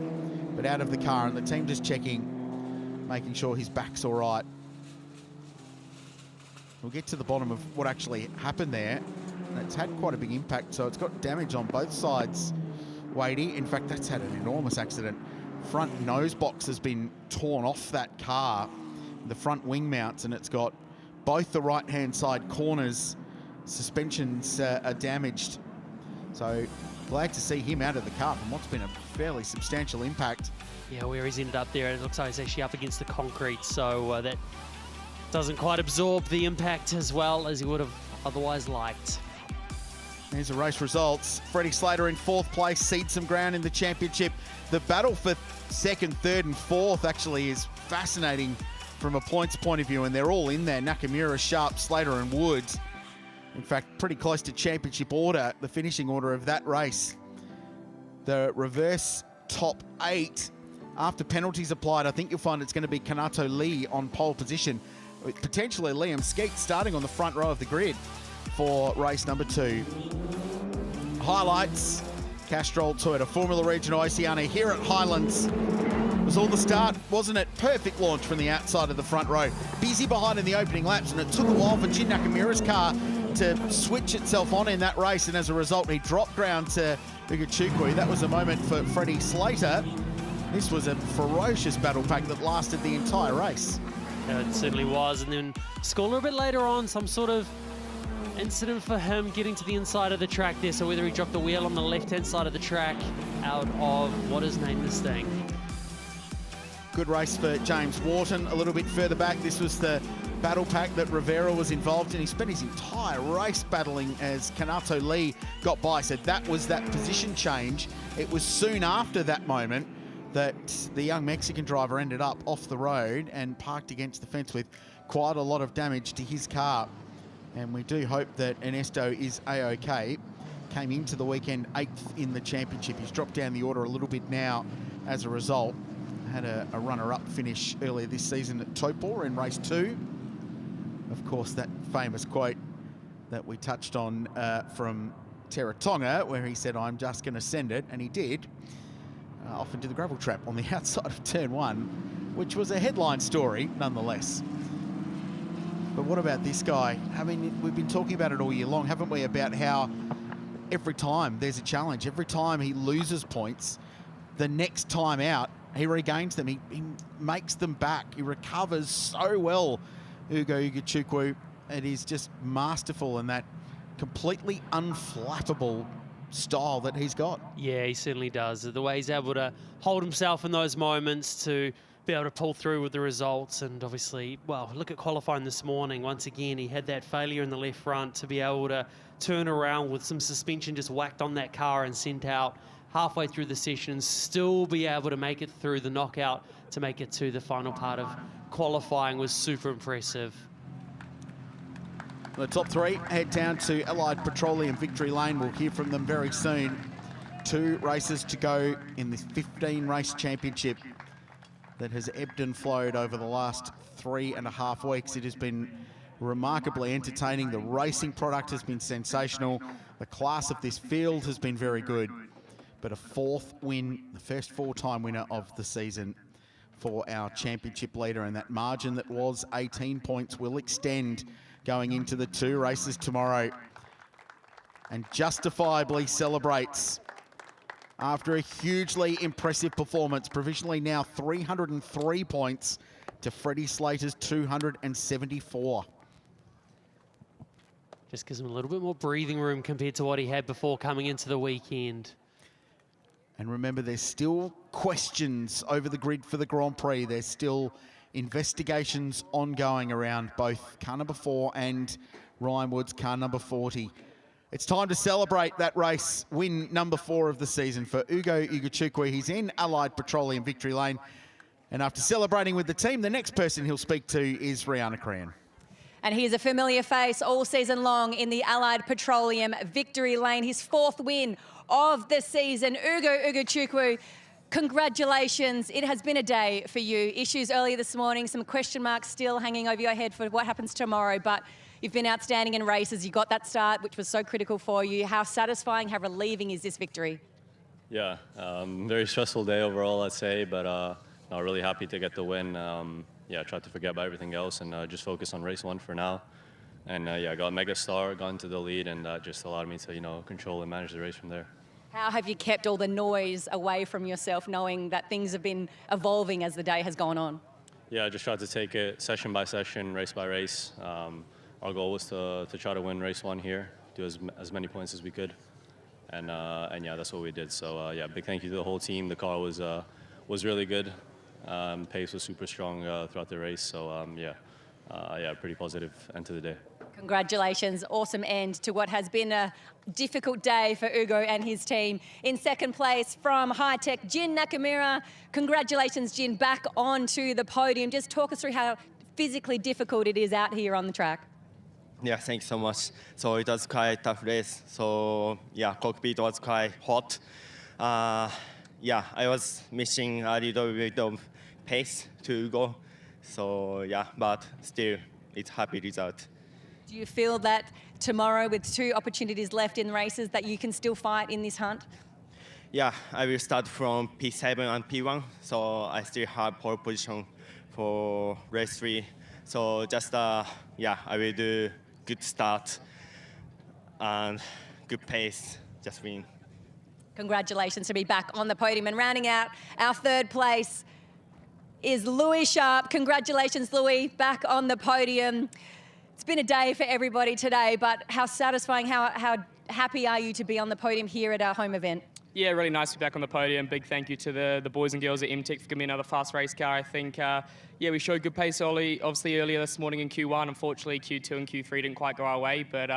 Speaker 1: but out of the car, and the team just checking, making sure his back's all right. We'll get to the bottom of what actually happened there. It's had quite a big impact, so it's got damage on both sides, Wadey. In fact, that's had an enormous accident. Front nose box has been torn off that car, the front wing mounts, and it's got both the right-hand side corners. Suspensions are damaged. So glad to see him out of the car from what's been a fairly substantial impact.
Speaker 2: Yeah, where he's ended up there, it looks like he's actually up against the concrete, so that doesn't quite absorb the impact as well as he would have otherwise liked.
Speaker 1: There's the race results. Freddie Slater in 4th place, cedes some ground in the championship. The battle for 2nd, 3rd and 4th actually is fascinating from a points point of view, and they're all in there. Nakamura, Sharp, Slater and Woods. In fact, pretty close to championship order, the finishing order of that race. The reverse top 8, after penalties applied, I think you'll find it's going to be Kanato Lee on pole position, with potentially Liam Skeet starting on the front row of the grid for race number 2. Highlights, Castrol Toyota Formula Regional Oceania here at Highlands. It was all the start, wasn't it? Perfect launch from the outside of the front row. Busy behind in the opening laps, and it took a while for Jin Nakamura's car to switch itself on in that race, and as a result, he dropped ground to Ugachukwu. That was a moment for Freddie Slater. This was a ferocious battle pack that lasted the entire race.
Speaker 2: Yeah, it certainly was, and then score a little bit later on, some sort of incident for him getting to the inside of the track there, so whether he dropped the wheel on the left-hand side of the track out of, what is named this thing?
Speaker 1: Good race for James Wharton. A little bit further back, this was the battle pack that Rivera was involved in. He spent his entire race battling as Kanato Lee got by, so that was that position change. It was soon after that moment that the young Mexican driver ended up off the road and parked against the fence with quite a lot of damage to his car. And we do hope that Ernesto is A-OK. Came into the weekend 8th in the championship. He's dropped down the order a little bit now as a result. Had a runner-up finish earlier this season at Topor in race 2. Of course, that famous quote that we touched on from Teratonga, where he said, "I'm just going to send it," and he did, off into the gravel trap on the outside of turn 1, which was a headline story nonetheless. But what about this guy? I mean, we've been talking about it all year long, haven't we, about how every time there's a challenge, every time he loses points, the next time out, he regains them. He makes them back. He recovers so well, Ugachukwu. It is just masterful in that completely unflappable style that he's got.
Speaker 2: Yeah, he certainly does. The way he's able to hold himself in those moments to be able to pull through with the results, and obviously, well, look at qualifying this morning. Once again, he had that failure in the left front to be able to turn around with some suspension just whacked on that car and sent out halfway through the session and still be able to make it through the knockout to make it to the final part of qualifying was super impressive.
Speaker 1: The top 3 head down to Allied Petroleum Victory Lane. We'll hear from them very soon. 2 races to go in this 15-race championship that has ebbed and flowed over the last 3.5 weeks. It has been remarkably entertaining. The racing product has been sensational. The class of this field has been very good. But a 4th win, the first 4-time winner of the season for our championship leader, and that margin that was 18 points will extend going into the 2 races tomorrow, and justifiably celebrates after a hugely impressive performance, provisionally now 303 points to Freddie Slater's 274.
Speaker 2: Just gives him a little bit more breathing room compared to what he had before coming into the weekend.
Speaker 1: And remember, there's still questions over the grid for the Grand Prix. There's still investigations ongoing around both car number 4 and Ryan Wood's car number 40. It's time to celebrate that race, win number 4 of the season for Ugachukwu. He's in Allied Petroleum Victory Lane. And after celebrating with the team, the next person he'll speak to is Rihanna Cran.
Speaker 3: And he is a familiar face all season long in the Allied Petroleum Victory Lane. His 4th win of the season. Ugachukwu, congratulations. It has been a day for you. Issues earlier this morning, some question marks still hanging over your head for what happens tomorrow, but you've been outstanding in races. You got that start, which was so critical for you. How satisfying, how relieving is this victory?
Speaker 10: Yeah, very stressful day overall, I'd say, but no, really happy to get the win. Yeah, I tried to forget about everything else and just focus on race 1 for now. yeah, I got mega star, got into the lead, and that just allowed me to, you know, control and manage the race from there.
Speaker 3: How have you kept all the noise away from yourself, knowing that things have been evolving as the day has gone on?
Speaker 10: Yeah, I just tried to take it session by session, race by race. Our goal was to try to win race 1 here, do as many points as we could, and yeah, that's what we did. So yeah, big thank you to the whole team. The car was really good. Pace was super strong throughout the race. So yeah, pretty positive end to the day.
Speaker 3: Congratulations, awesome end to what has been a difficult day for Ugo and his team. In second place from High Tech, Jin Nakamura. Congratulations, Jin, back onto the podium. Just talk us through how physically difficult it is out here on the track.
Speaker 11: Yeah, thanks so much. So it was quite a tough race. So yeah, cockpit was quite hot. Yeah, I was missing a little bit of pace to go. So yeah, but still, it's a happy result.
Speaker 3: Do you feel that tomorrow, with 2 opportunities left in races, that you can still fight in this hunt?
Speaker 11: Yeah, I will start from P7 and P1, so I still have pole position for race 3. So just, yeah, I will do good start and good pace, just win.
Speaker 3: Congratulations to be back on the podium. And rounding out our third place is Louis Sharp. Congratulations, Louis, back on the podium. It's been a day for everybody today, but how satisfying, how happy are you to be on the podium here at our home event?
Speaker 8: Yeah, really nice to be back on the podium. Big thank you to the boys and girls at MTech for giving me another fast race car. I think, yeah, we showed good pace obviously earlier this morning in Q1. Unfortunately, Q2 and Q3 didn't quite go our way, but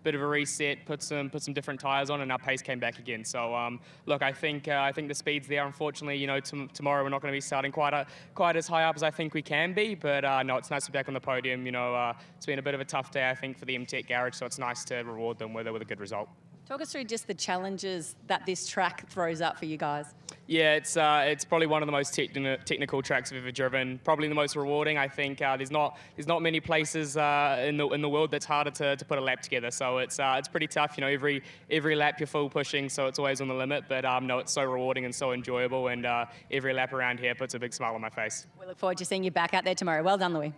Speaker 8: bit of a reset, put some different tyres on, and our pace came back again. So, look, I think the speed's there. Unfortunately, you know, tomorrow we're not going to be starting quite as high up as I think we can be, but no, it's nice to be back on the podium. You know, it's been a bit of a tough day, I think, for the MTech garage, so it's nice to reward them with a good result.
Speaker 3: Talk us through just the challenges that this track throws up for you guys.
Speaker 8: Yeah, it's probably one of the most technical tracks I've ever driven. Probably the most rewarding. I think there's not many places in the world that's harder to put a lap together. So it's pretty tough. You know, every lap you're full pushing, so it's always on the limit. But no, it's so rewarding and so enjoyable. And every lap around here puts a big smile on my face.
Speaker 3: We look forward to seeing you back out there tomorrow. Well done, Louis.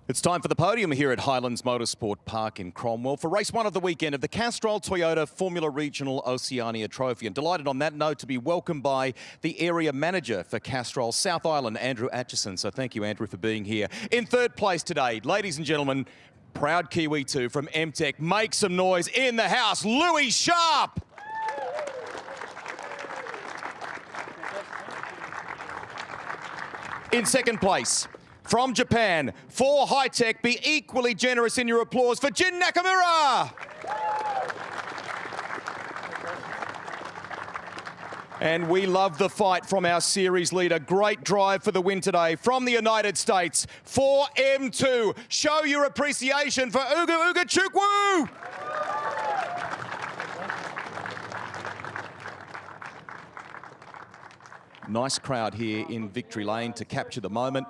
Speaker 5: It's time for the podium here at Highlands Motorsport Park in Cromwell for race 1 of the weekend of the Castrol Toyota Formula Regional Oceania Trophy. And delighted on that note to be welcomed by the area manager for Castrol South Island, Andrew Atchison. So thank you, Andrew, for being here. In third place today, ladies and gentlemen, proud Kiwi 2 from MTech. Make some noise in the house, Louis Sharp. In second place, from Japan, for High Tech, be equally generous in your applause for Jin Nakamura. And we love the fight from our series leader. Great drive for the win today from the United States for M2. Show your appreciation for Uga Chukwu. Nice crowd here in Victory Lane to capture the moment.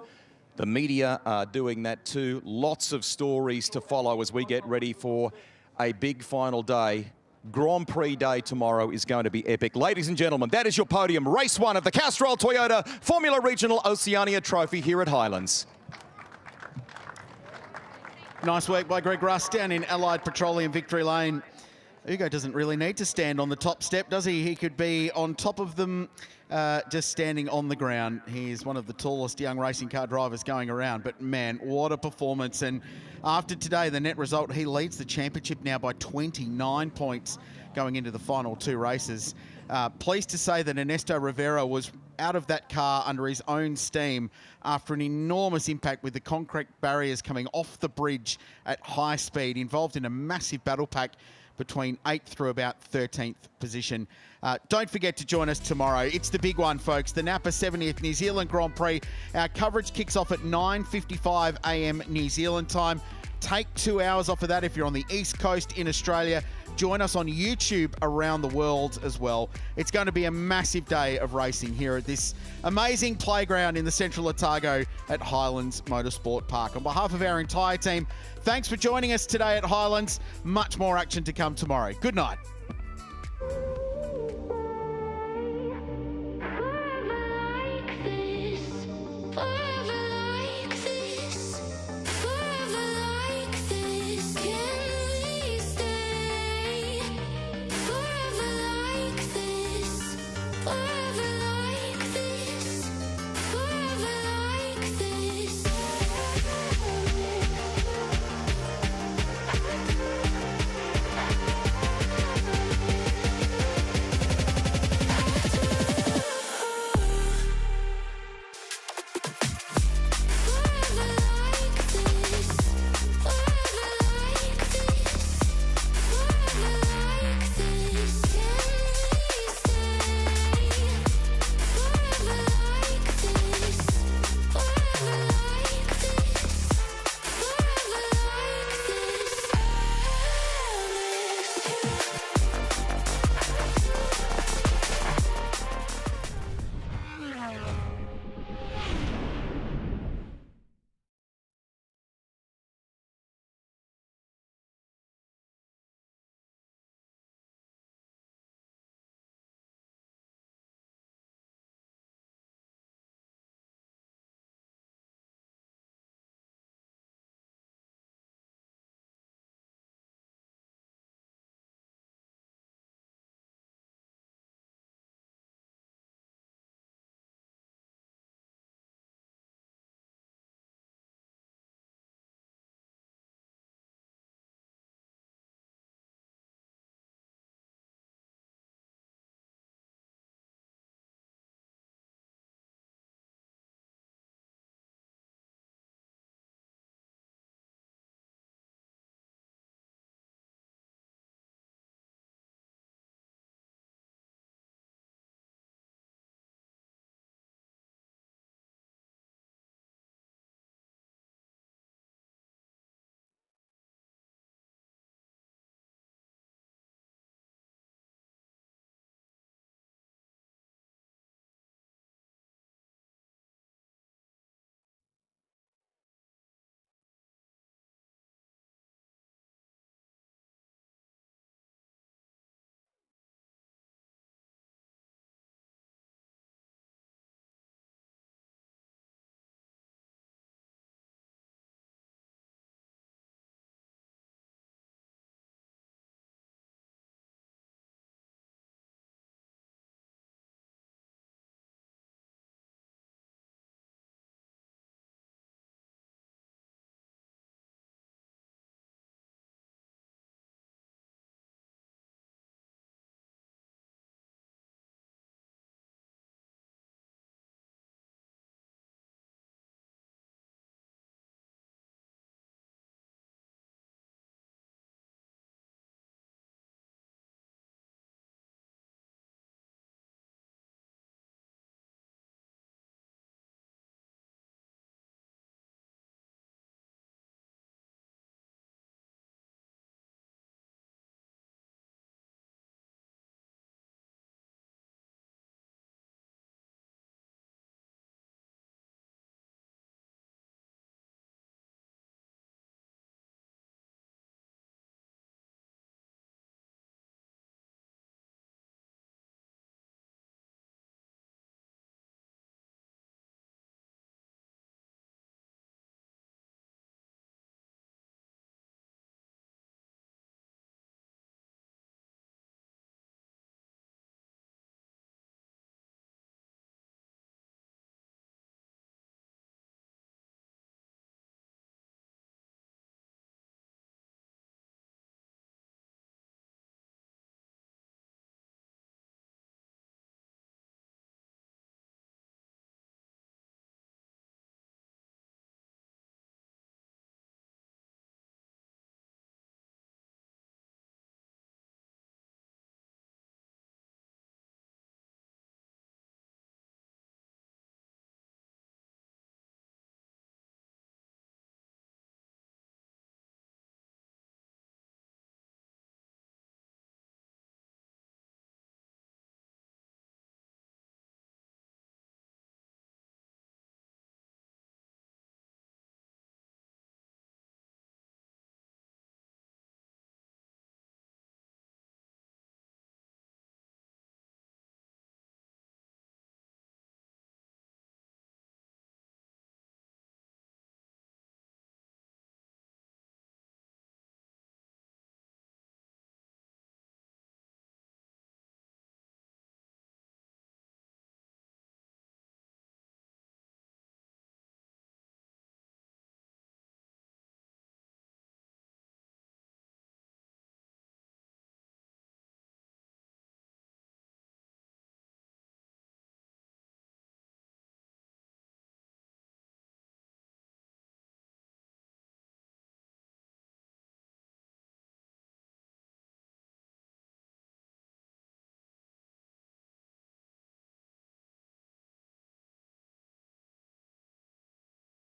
Speaker 5: The media are doing that too. Lots of stories to follow as we get ready for a big final day. Grand Prix day tomorrow is going to be epic. Ladies and gentlemen, that is your podium. Race 1 of the Castrol Toyota Formula Regional Oceania Trophy here at Highlands.
Speaker 1: Nice work by Greg Russ down in Allied Petroleum Victory Lane. Ugo doesn't really need to stand on the top step, does he? He could be on top of them, just standing on the ground. He's one of the tallest young racing car drivers going around, but man, what a performance. And after today, the net result, he leads the championship now by 29 points going into the final 2 races. Pleased to say that Ernesto Rivera was out of that car under his own steam after an enormous impact with the concrete barriers coming off the bridge at high speed, involved in a massive battle pack between 8th through about 13th position. Don't forget to join us tomorrow. It's the big one, folks. The Napa 70th New Zealand Grand Prix. Our coverage kicks off at 9:55 a.m. New Zealand time. Take 2 hours off of that if you're on the East Coast in Australia. Join us on YouTube around the world as well. It's going to be a massive day of racing here at this amazing playground in the Central Otago at Highlands Motorsport Park. On behalf of our entire team, thanks for joining us today at Highlands. Much more action to come tomorrow. Good night.